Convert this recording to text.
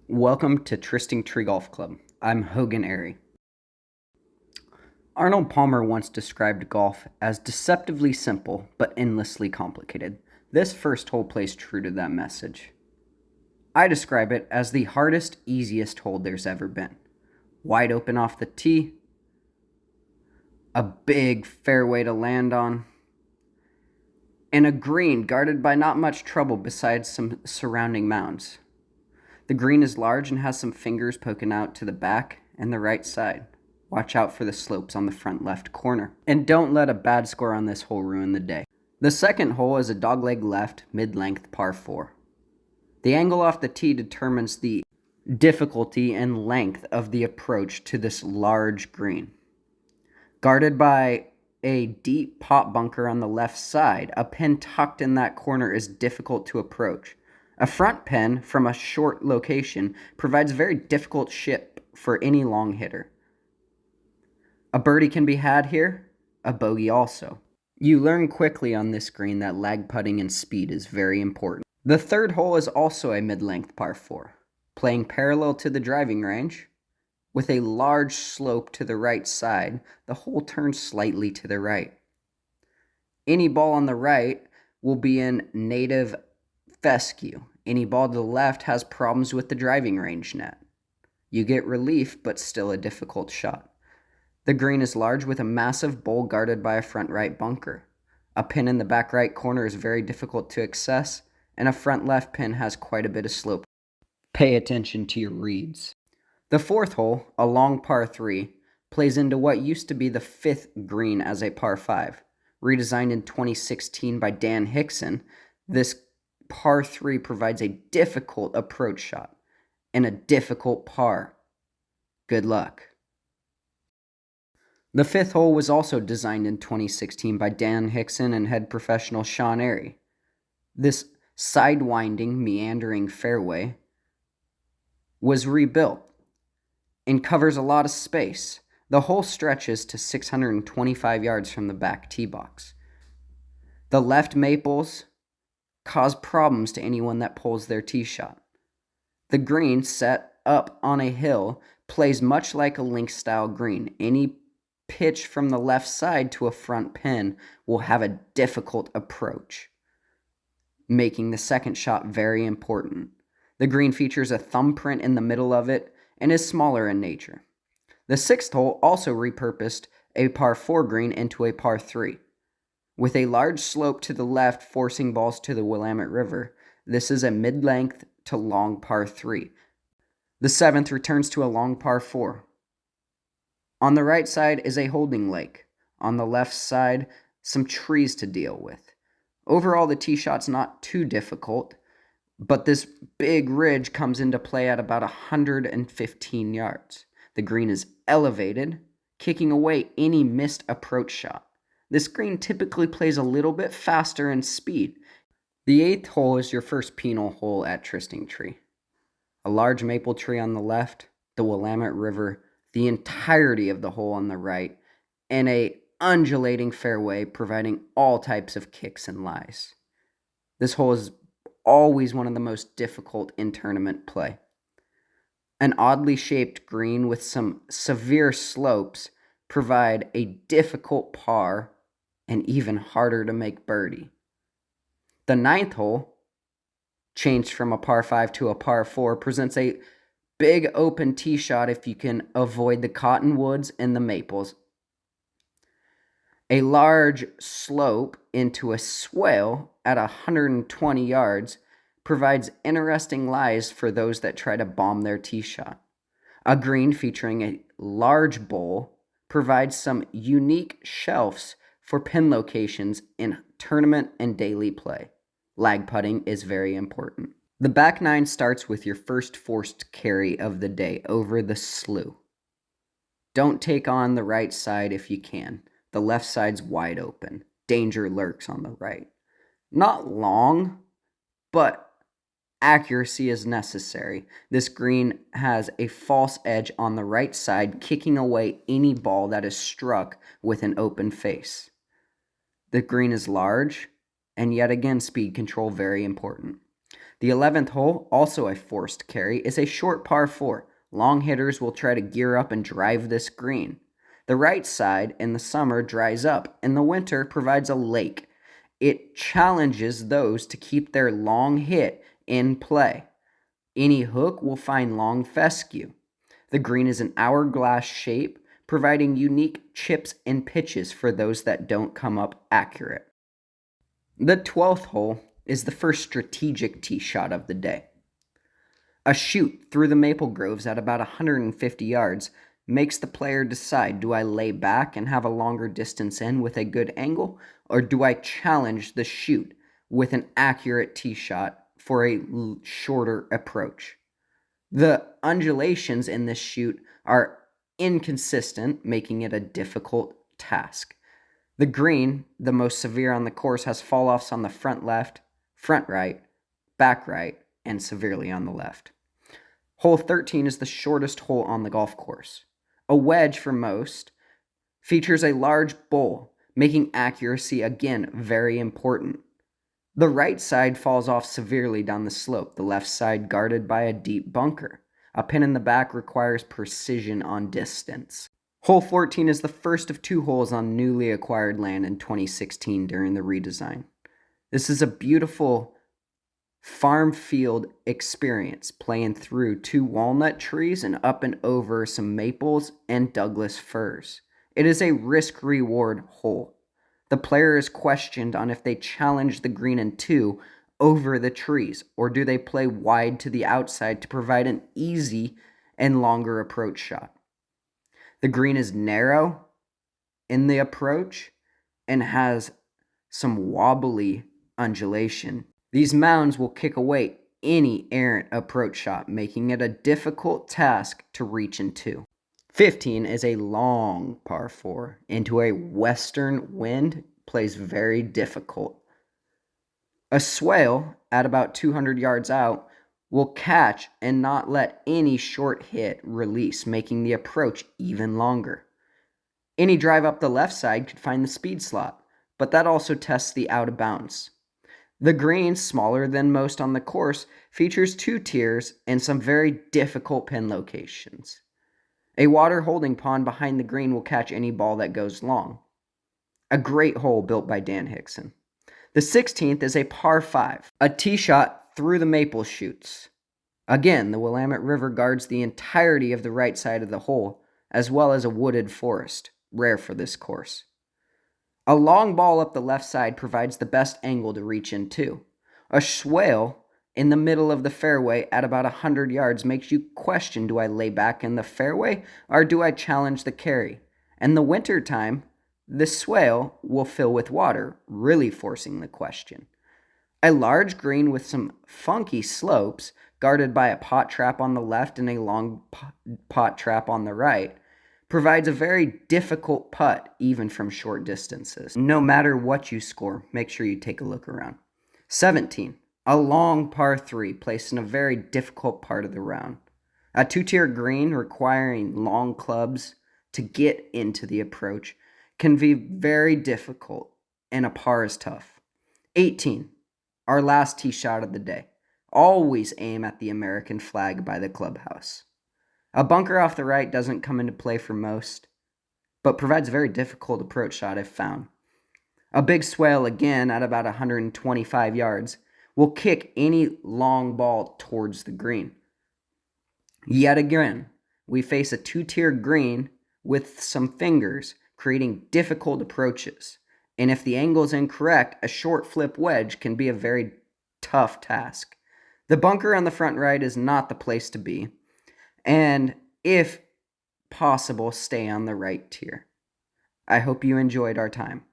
Welcome to Trysting Tree Golf Club. I'm Hogan Arey. Arnold Palmer once described golf as deceptively simple but endlessly complicated. This first hole plays true to that message. I describe it as the hardest, easiest hole there's ever been. Wide open off the tee, a big fairway to land on, and a green guarded by not much trouble besides some surrounding mounds. The green is large and has some fingers poking out to the back and the right side. Watch out for the slopes on the front left corner. And don't let a bad score on this hole ruin the day. The second hole is a dogleg left, mid-length par 4. The angle off the tee determines the difficulty and length of the approach to this large green. Guarded by a deep pot bunker on the left side, a pin tucked in that corner is difficult to approach. A front pin from a short location provides a very difficult ship for any long hitter. A birdie can be had here, a bogey also. You learn quickly on this green that lag putting and speed is very important. The third hole is also a mid-length par 4, playing parallel to the driving range. With a large slope to the right side, the hole turns slightly to the right. Any ball on the right will be in native fescue. Any ball to the left has problems with the driving range net. You get relief, but still a difficult shot. The green is large with a massive bowl guarded by a front right bunker. A pin in the back right corner is very difficult to access, and a front left pin has quite a bit of slope. Pay attention to your reads. The fourth hole, a long par 3, plays into what used to be the fifth green as a par 5. Redesigned in 2016 by Dan Hickson, this par 3 provides a difficult approach shot and a difficult par. Good luck. The fifth hole was also designed in 2016 by Dan Hickson and head professional Hogan Arey. This sidewinding, meandering fairway was rebuilt and covers a lot of space. The hole stretches to 625 yards from the back tee box. The left maples cause problems to anyone that pulls their tee shot. The green, set up on a hill, plays much like a link-style green. Any pitch from the left side to a front pin will have a difficult approach, making the second shot very important. The green features a thumbprint in the middle of it and is smaller in nature. The sixth hole also repurposed a par 4 green into a par 3. With a large slope to the left forcing balls to the Willamette River, this is a mid-length to long par 3. The seventh returns to a long par 4. On the right side is a holding lake. On the left side, some trees to deal with. Overall, the tee shot's not too difficult, but this big ridge comes into play at about 115 yards. The green is elevated, kicking away any missed approach shot. This green typically plays a little bit faster in speed. The eighth hole is your first penal hole at Trysting Tree. A large maple tree on the left, the Willamette River, the entirety of the hole on the right, and a undulating fairway providing all types of kicks and lies. This hole is always one of the most difficult in tournament play. An oddly shaped green with some severe slopes provide a difficult par and even harder to make birdie. The ninth hole, changed from a par 5 to a par 4, presents a big open tee shot if you can avoid the cottonwoods and the maples. A large slope into a swale at 120 yards provides interesting lies for those that try to bomb their tee shot. A green featuring a large bowl provides some unique shelves for pin locations in tournament and daily play. Lag putting is very important. The back nine starts with your first forced carry of the day over the slough. Don't take on the right side if you can. The left side's wide open. Danger lurks on the right. Not long, but accuracy is necessary. This green has a false edge on the right side, kicking away any ball that is struck with an open face. The green is large, and yet again, speed control very important. The 11th hole, also a forced carry, is a short par 4. Long hitters will try to gear up and drive this green. The right side in the summer dries up, and the winter provides a lake. It challenges those to keep their long hit in play. Any hook will find long fescue. The green is an hourglass shape, providing unique chips and pitches for those that don't come up accurate. The 12th hole is the first strategic tee shot of the day. A shoot through the maple groves at about 150 yards makes the player decide, do I lay back and have a longer distance in with a good angle, or do I challenge the shoot with an accurate tee shot for a shorter approach? The undulations in this shoot are inconsistent, making it a difficult task. The green, the most severe on the course, has fall-offs on the front left, front right, back right, and severely on the left. Hole 13 is the shortest hole on the golf course. A wedge for most features a large bowl, making accuracy again very important. The right side falls off severely down the slope, the left side guarded by a deep bunker. A pin in the back requires precision on distance. Hole 14 is the first of 2 holes on newly acquired land in 2016 during the redesign. This is a beautiful farm field experience, playing through 2 walnut trees and up and over some maples and Douglas firs. It is a risk-reward hole. The player is questioned on if they challenge the green in 2 over the trees, or do they play wide to the outside to provide an easy and longer approach shot. The green is narrow in the approach and has some wobbly undulation. These mounds will kick away any errant approach shot, making it a difficult task to reach in 2. 15 is a long par 4 into a western wind, plays very difficult. A swale at about 200 yards out will catch and not let any short hit release, making the approach even longer. Any drive up the left side could find the speed slot, but that also tests the out of bounds. The green, smaller than most on the course, features 2 tiers and some very difficult pin locations. A water holding pond behind the green will catch any ball that goes long. A great hole built by Dan Hickson. The 16th is a par 5, a tee shot through the maple shoots. Again, the Willamette River guards the entirety of the right side of the hole, as well as a wooded forest, rare for this course. A long ball up the left side provides the best angle to reach into. A swale in the middle of the fairway at about 100 yards makes you question, do I lay back in the fairway or do I challenge the carry? In the winter time, the swale will fill with water, really forcing the question. A large green with some funky slopes, guarded by a pot trap on the left and a long pot trap on the right, provides a very difficult putt even from short distances. No matter what you score, make sure you take a look around. 17, a long par 3 placed in a very difficult part of the round. A 2-tier green requiring long clubs to get into the approach can be very difficult, and a par is tough. 18, our last tee shot of the day. Always aim at the American flag by the clubhouse. A bunker off the right doesn't come into play for most, but provides a very difficult approach shot if found. A big swale, again at about 125 yards, will kick any long ball towards the green. Yet again, we face a 2-tier green with some fingers, creating difficult approaches. And if the angle is incorrect, a short flip wedge can be a very tough task. The bunker on the front right is not the place to be, and if possible, stay on the right tier. I hope you enjoyed our time.